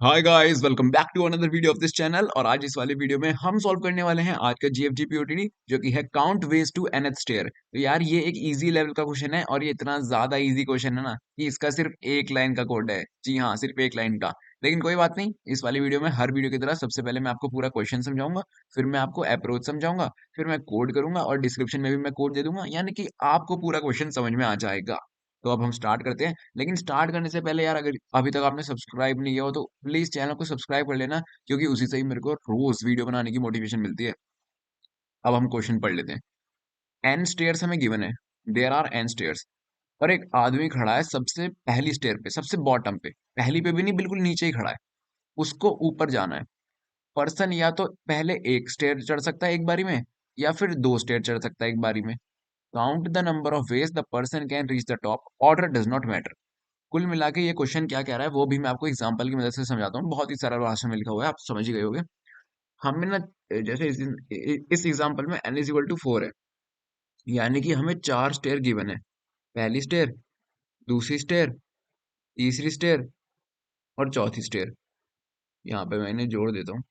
Hi guys, welcome back to another video of this channel. और आज इस वाले वीडियो में हम सॉल्व करने वाले हैं आज का जीएफजी पीओटीडी, जो कि है count ways to nth stair. तो यार ये एक इजी लेवल का क्वेश्चन है और ये इतना ज्यादा इजी क्वेश्चन है ना कि इसका सिर्फ एक लाइन का कोड है। जी हाँ, सिर्फ एक लाइन का। लेकिन कोई बात नहीं, इस वाली वीडियो में हर वीडियो की तरह सबसे पहले मैं आपको पूरा क्वेश्चन समझाऊंगा, फिर मैं आपको अप्रोच समझाऊंगा, फिर मैं कोड करूंगा और डिस्क्रिप्शन में भी मैं कोड दे दूंगा, यानी कि आपको पूरा क्वेश्चन समझ में आ जाएगा। तो अब हम स्टार्ट करते हैं। लेकिन स्टार्ट करने से पहले यार, अगर अभी तक आपने सब्सक्राइब नहीं किया हो तो प्लीज चैनल को सब्सक्राइब कर लेना, क्योंकि उसी से ही मेरे को रोज वीडियो बनाने की मोटिवेशन मिलती है। अब हम क्वेश्चन पढ़ लेते हैं। एन स्टेयर्स हमें गिवन है। There are n stairs. और एक आदमी खड़ा है सबसे पहली स्टेयर पे, सबसे बॉटम पे। पहली पे भी नहीं, बिल्कुल नीचे ही खड़ा है। उसको ऊपर जाना है। पर्सन या तो पहले एक स्टेयर चढ़ सकता है एक बारी में, या फिर दो स्टेयर चढ़ सकता है एक बारी में। Count the number of ways the person can reach the top, order does not matter. कुल मिला के ये क्वेश्चन क्या कह रहा है वो भी मैं आपको एग्जांपल की मदद से समझाता हूँ। बहुत ही सरल भाषा में लिखा हुआ है, आप समझ ही गए होंगे। हमें ना, जैसे इस एग्जांपल में n इज इक्वल टू 4 है, यानी कि हमें चार स्टेयर गिवन है। पहली स्टेयर, दूसरी स्टेयर, तीसरी स्टेयर और चौथी स्टेयर। यहाँ पे मैं इन्हें जोड़ देता हूँ।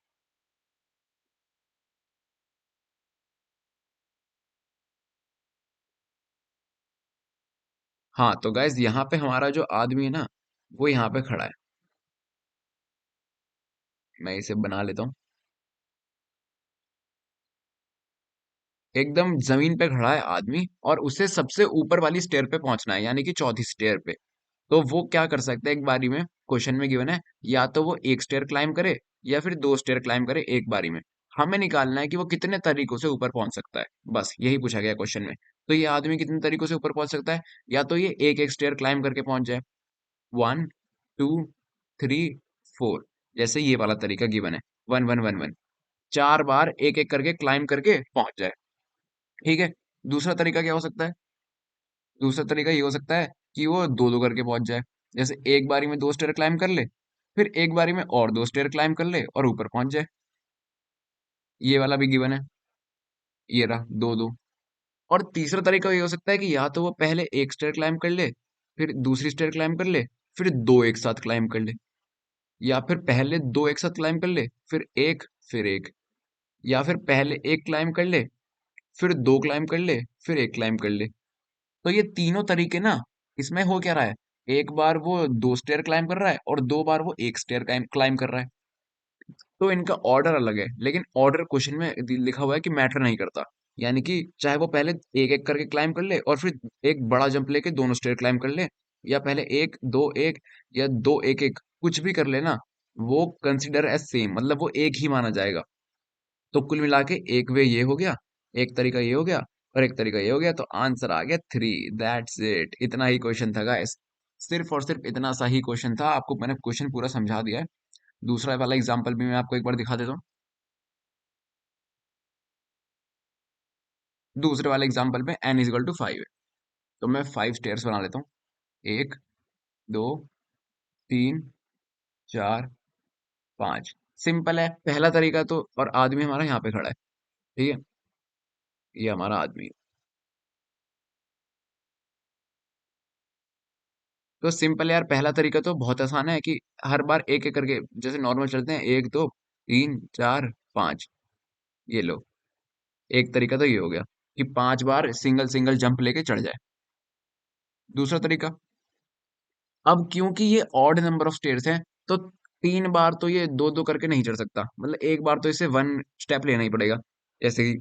हाँ, तो गाइज यहाँ पे हमारा जो आदमी है ना, वो यहाँ पे खड़ा है। मैं इसे बना लेता हूँ। एकदम जमीन पे खड़ा है आदमी, और उसे सबसे ऊपर वाली स्टेयर पे पहुंचना है, यानी कि चौथी स्टेयर पे। तो वो क्या कर सकता है एक बारी में? क्वेश्चन में गिवन है, या तो वो एक स्टेयर क्लाइम करे या फिर दो स्टेयर क्लाइम करे एक बारी में। हमें निकालना है कि वो कितने तरीकों से ऊपर पहुंच सकता है, बस यही पूछा गया क्वेश्चन में। तो ये आदमी कितने तरीकों से ऊपर पहुंच सकता है? या तो ये एक एक स्टेयर क्लाइम करके पहुंच जाए, 1 2 3 4, जैसे ये वाला तरीका गिवन है, 1 1 1 1। चार बार एक एक करके क्लाइम करके पहुंच जाए। ठीक है। दूसरा तरीका क्या हो सकता है? दूसरा तरीका ये हो सकता है कि वो दो दो करके पहुंच जाए। जैसे एक बारी में दो स्टेयर क्लाइम कर ले, फिर एक बारी में और दो स्टेयर क्लाइम कर ले और ऊपर पहुंच जाए। ये वाला भी गिवन है, ये रहा, दो दो। और तीसरा तरीका ये हो सकता है कि या तो वो पहले एक स्टेयर क्लाइम कर ले, फिर दूसरी स्टेयर क्लाइम कर ले, फिर दो एक साथ क्लाइम कर ले। या फिर पहले दो एक साथ क्लाइम कर ले, फिर एक, फिर एक। या फिर पहले एक क्लाइम कर ले, फिर दो क्लाइम कर ले, फिर एक क्लाइम कर ले। तो ये तीनों तरीके ना, इसमें हो क्या रहा है? एक बार वो दो स्टेयर क्लाइम कर रहा है और दो बार वो एक स्टेयर क्लाइम कर रहा है। तो इनका ऑर्डर अलग है, लेकिन ऑर्डर क्वेश्चन में लिखा हुआ है कि मैटर नहीं करता। यानी कि चाहे वो पहले एक एक करके क्लाइम कर ले और फिर एक बड़ा जंप लेके दोनों स्टेयर क्लाइम कर ले, या पहले एक दो एक, या दो एक एक, कुछ भी कर लेना, वो कंसिडर एज सेम, मतलब वो एक ही माना जाएगा। तो कुल मिला के एक वे ये हो गया, एक तरीका ये हो गया, और एक तरीका ये हो गया। तो आंसर आ गया 3। दैट्स इट, इतना ही क्वेश्चन था गाइस। सिर्फ और सिर्फ इतना सा ही क्वेश्चन था। आपको मैंने क्वेश्चन पूरा समझा दिया है। दूसरा वाला एग्जांपल भी मैं आपको एक बार दिखा देता हूँ। दूसरे वाले एग्जांपल में n इज इक्वल टू 5 है, तो मैं 5 स्टेयर्स बना लेता हूँ। एक, दो, तीन, चार, पांच। सिंपल है पहला तरीका तो। और आदमी हमारा यहाँ पे खड़ा है, ठीक है, ये हमारा आदमी है। तो सिंपल यार, पहला तरीका तो बहुत आसान है कि हर बार एक एक करके, जैसे नॉर्मल चलते हैं, एक दो तीन चार पांच। ये लो, एक तरीका तो ये हो गया कि 5 बार सिंगल सिंगल जंप लेके चढ़ जाए। दूसरा तरीका, अब क्योंकि ये ऑड नंबर ऑफ स्टेयर्स हैं, तो 3 बार तो ये दो दो करके नहीं चढ़ सकता, मतलब एक बार तो इसे वन स्टेप लेना ही पड़ेगा। जैसे कि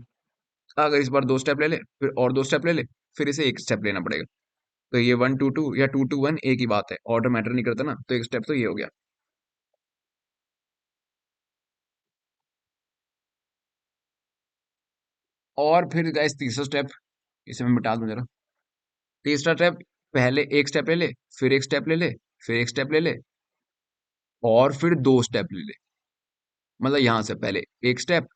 अगर इस बार दो स्टेप ले ले, फिर और दो स्टेप ले ले, फिर इसे एक स्टेप लेना पड़ेगा। तो ये 1 2 2 या 2 2 1 एक ही बात है, ऑर्डर मैटर नहीं करता ना। तो एक स्टेप तो ये हो गया। और फिर गाइस तीसरा स्टेप, इसे मैं मिटा दूं जरा। तीसरा स्टेप, पहले एक स्टेप ले ले, फिर एक स्टेप ले ले, फिर एक स्टेप ले ले, और फिर दो स्टेप ले ले। मतलब यहां से पहले एक स्टेप,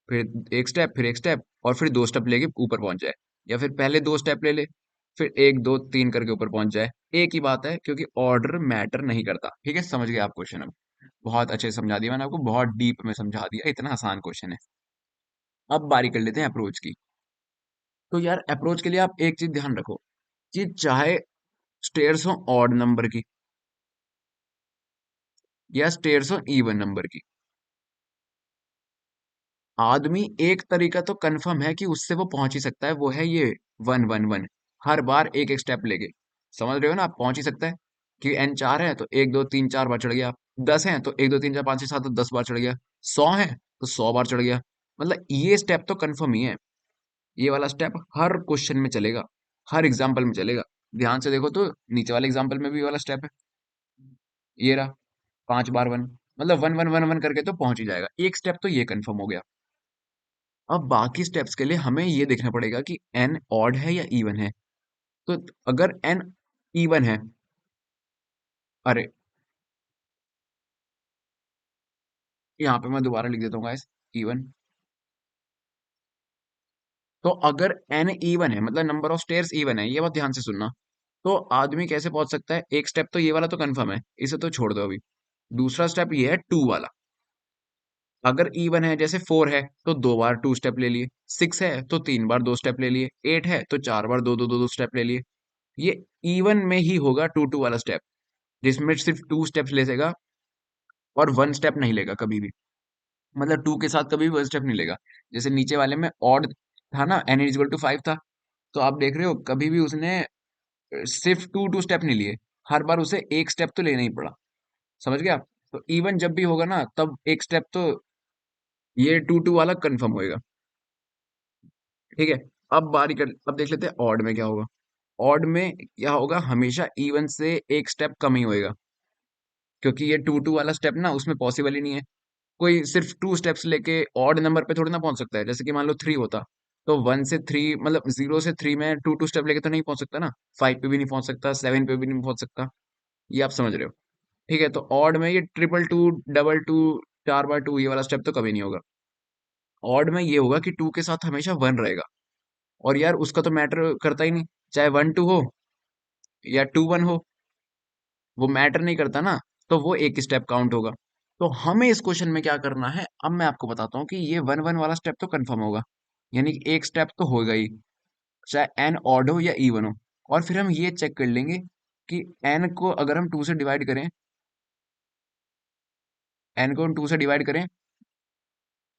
फिर एक स्टेप, फिर एक स्टेप, और फिर दो स्टेप लेके ऊपर पहुंच जाए। या फिर पहले दो स्टेप ले ले, फिर एक दो तीन करके ऊपर पहुंच जाए। एक ही बात है, क्योंकि ऑर्डर मैटर नहीं करता। ठीक है, समझ गए आप क्वेश्चन? अब बहुत अच्छे से समझा दिया मैंने आपको, बहुत डीप में समझा दिया, इतना आसान क्वेश्चन है। अब बारी कर लेते हैं अप्रोच की। तो यार अप्रोच के लिए आप एक चीज ध्यान रखो, कि चाहे स्टेयर्स हो ऑड नंबर की, या स्टेयर्स हो इवन नंबर की। आदमी एक तरीका तो कंफर्म है कि उससे वो पहुंच ही सकता है, वो है ये 111, हर बार एक एक स्टेप लेके। समझ रहे हो ना, आप पहुंच ही सकता है कि एन 4 है तो 1 2 3 4 बार चढ़ गया, 10 है तो 1 2 3 4 5 6 7 तो 10 बार चढ़ गया, 100 है तो 100 बार चढ़ गया। मतलब ये स्टेप तो कंफर्म ही है। ये वाला स्टेप हर क्वेश्चन में चलेगा, हर एग्जाम्पल में चलेगा। ध्यान से देखो तो नीचे वाले एग्जाम्पल में भी ये वाला स्टेप है, ये रहा 5 बार वन, मतलब वन वन वन वन करके तो पहुंच ही जाएगा। एक स्टेप तो ये कंफर्म हो गया। अब बाकी स्टेप्स के लिए हमें ये देखना पड़ेगा कि एन ऑड है या इवन है। तो अगर एन इवन है, अरे यहाँ पे मैं दोबारा लिख देता हूँ गाइस, इवन। तो अगर एन इवन है मतलब नंबर ऑफ स्टेयर्स इवन है, ये बात ध्यान से सुनना। तो आदमी कैसे पहुंच सकता है? एक स्टेप तो ये वाला तो कंफर्म है, इसे तो छोड़ दो अभी। दूसरा स्टेप ये है टू वाला। अगर इवन है, जैसे 4 है तो 2 बार 2 स्टेप ले लिए, 6 है तो 3 बार 2 स्टेप ले लिए, 8 है तो 4 बार दो दो दो दो स्टेप ले लिए। ये इवन में ही होगा टू टू वाला स्टेप, जिसमें सिर्फ 2 स्टेप्स ले लेगा और 1 स्टेप नहीं लेगा कभी भी। मतलब 2 के साथ कभी भी 1 स्टेप नहीं लेगा। जैसे नीचे वाले में ऑड था ना, n इज इक्वल टू 5 था, तो आप देख रहे हो कभी भी उसने सिर्फ टू टू स्टेप नहीं लिए, हर बार उसे एक स्टेप तो लेना ही पड़ा। समझ गया? तो इवन जब भी होगा ना, तब एक स्टेप तो ये टू टू वाला कंफर्म होएगा। ठीक है। अब देख लेते हैं ऑड में क्या होगा। ऑड में क्या होगा, हमेशा इवन से एक स्टेप कम ही होएगा, क्योंकि ये टू टू वाला स्टेप ना उसमें पॉसिबल ही नहीं है। कोई सिर्फ 2 स्टेप्स लेके ऑड नंबर पे थोड़ी ना पहुंच सकता है। जैसे कि मान लो 3 होता, तो 1 से 3 मतलब 0 से 3 में टू टू स्टेप लेके तो नहीं पहुंच सकता ना, 5 पे भी नहीं पहुंच सकता, 7 पे भी नहीं पहुंच सकता। ये आप समझ रहे हो? ठीक है। तो ऑड में ये ट्रिपल टू, डबल टू, 4 बार 2, ये वाला स्टेप तो कभी नहीं होगा। ऑड में ये होगा कि टू के साथ हमेशा वन रहेगा। और यार उसका तो मैटर करता ही नहीं, चाहे 1 2 हो या 2 1 हो, वो मैटर नहीं करता ना। तो वो एक स्टेप काउंट होगा। तो हमें इस क्वेश्चन में क्या करना है, अब मैं आपको बताता हूँ कि ये 1 1 वाला स्टेप तो कंफर्म होगा, यानी कि एक स्टेप तो होगा ही, चाहे एन ऑड हो या इवन हो। और फिर हम ये चेक कर लेंगे कि एन को अगर हम 2 से डिवाइड करें, एन को हम 2 से डिवाइड करें,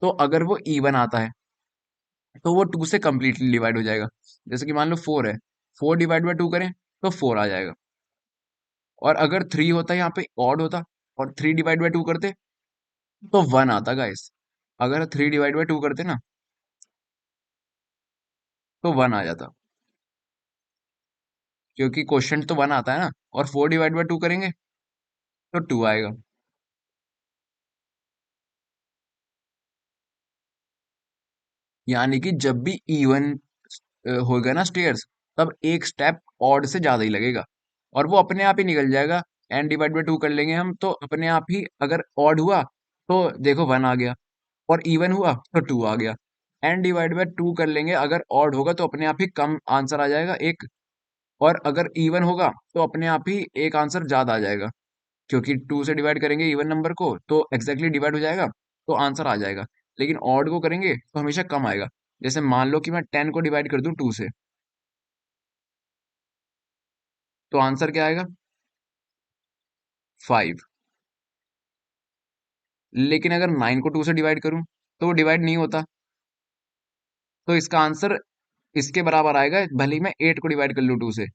तो अगर वो इवन आता है तो वो 2 से कंप्लीटली डिवाइड हो जाएगा। जैसे कि मान लो 4 है, 4 डिवाइड बाय 2 करें तो 4 आ जाएगा। और अगर 3 होता यहाँ पे ऑड होता, और 3 डिवाइड बाय 2 करते तो 1 आता गाइस। अगर 3 डिवाइड बाय 2 करते ना, तो 1 आ जाता, क्योंकि क्वेश्चन तो 1 आता है ना। और 4 डिवाइड बाय 2 करेंगे तो 2 आएगा। यानी कि जब भी इवन होगा ना स्टेयर्स, तब एक स्टेप ऑड से ज्यादा ही लगेगा, और वो अपने आप ही निकल जाएगा। n/2 कर लेंगे हम तो अपने आप ही, अगर ऑड हुआ तो देखो 1 आ गया, और इवन हुआ तो 2 आ गया। n/2 कर लेंगे, अगर ऑड होगा तो अपने आप ही कम आंसर आ जाएगा एक, और अगर इवन होगा तो अपने आप ही एक आंसर ज्यादा आ जाएगा, क्योंकि 2 से डिवाइड करेंगे इवन नंबर को तो एग्जैक्टली डिवाइड हो जाएगा, तो आंसर आ जाएगा। लेकिन ऑड को करेंगे तो हमेशा कम आएगा। जैसे मान लो कि मैं 10 को डिवाइड कर दूं 2 से, तो आंसर क्या आएगा? 5। लेकिन अगर 9 को 2 से डिवाइड करूं तो वो डिवाइड नहीं होता, तो इसका आंसर इसके बराबर आएगा, भले ही मैं 8 को डिवाइड कर लूं 2 से।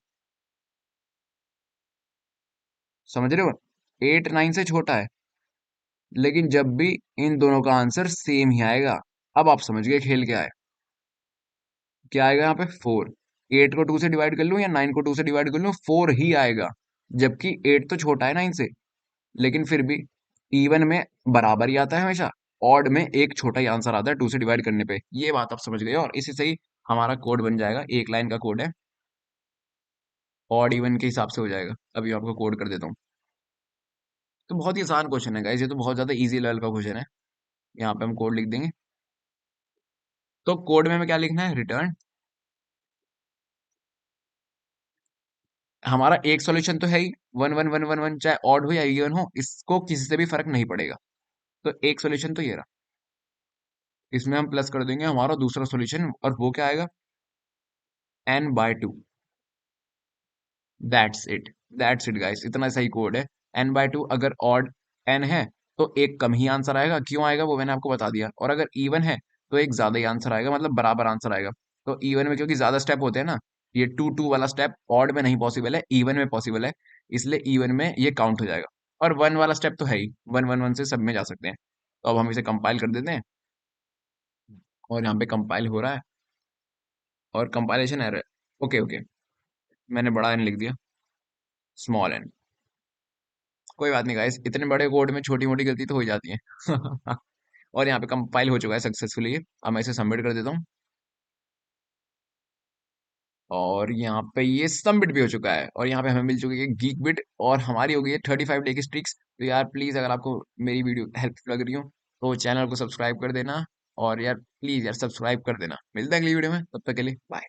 समझ रहे हो? 8 9 से छोटा है, लेकिन जब भी इन दोनों का आंसर सेम ही आएगा। अब आप समझ गए खेल क्या है। क्या आएगा यहाँ पे? 4। 8 को 2 से डिवाइड कर लूं या 9 को 2 से डिवाइड कर लूं, 4 ही आएगा। जबकि 8 तो छोटा है 9 से, लेकिन फिर भी इवन में बराबर ही आता है हमेशा, ऑड में एक छोटा ही आंसर आता है 2 से डिवाइड करने पे। ये बात आप समझ गए, और इसी से ही हमारा कोड बन जाएगा, एक लाइन का कोड है, ऑड इवन के हिसाब से हो जाएगा। अभी आपको कोड कर देता हूँ। तो बहुत ही आसान क्वेश्चन है गाइस, ये तो बहुत ज्यादा इजी लेवल का क्वेश्चन है। यहाँ पे हम कोड लिख देंगे। तो कोड में हमें क्या लिखना है? रिटर्न। हमारा एक सॉल्यूशन तो है ही, 1 1 1 1 1, चाहे ऑड हो या इवन हो, इसको किसी से भी फर्क नहीं पड़ेगा। तो एक सॉल्यूशन तो ये रहा। इसमें हम प्लस कर देंगे हमारा दूसरा सॉल्यूशन, और वो क्या आएगा? n/2। That's it. That's it guys, इतना सही कोड है। n/2 अगर ऑड एन है तो एक कम ही आंसर आएगा, क्यों आएगा वो मैंने आपको बता दिया। और अगर इवन है तो एक ज्यादा ही आंसर आएगा, मतलब बराबर आंसर आएगा। तो इवन में क्योंकि ज्यादा स्टेप होते हैं ना, ये टू टू वाला स्टेप ऑड में नहीं पॉसिबल है, इवन में पॉसिबल है, इसलिए इवन में ये काउंट हो जाएगा। और वन वाला स्टेप तो है ही, वन वन वन से सब में जा सकते हैं। तो अब हम इसे कंपाइल कर देते हैं, और यहाँ पे कंपाइल हो रहा है, और कंपाइलेशन एरर। ओके ओके, मैंने बड़ा एन लिख दिया, स्मॉल एन। कोई बात नहीं गाइस, इतने बड़े कोड में छोटी मोटी गलती तो हो ही जाती है। और यहाँ पे कंपाइल हो चुका है सक्सेसफुली। अब मैं इसे सबमिट कर देता हूँ, और यहाँ पे ये सबमिट भी हो चुका है, और यहाँ पे हमें मिल चुकी है गीक बिट, और हमारी हो गई है 35 डे की स्ट्रिक्स। तो यार प्लीज, अगर आपको मेरी वीडियो हेल्पफुल लग रही हो तो चैनल को सब्सक्राइब कर देना, और यार प्लीज यार सब्सक्राइब कर देना। मिलते हैं अगली वीडियो में, तब तक के लिए बाय।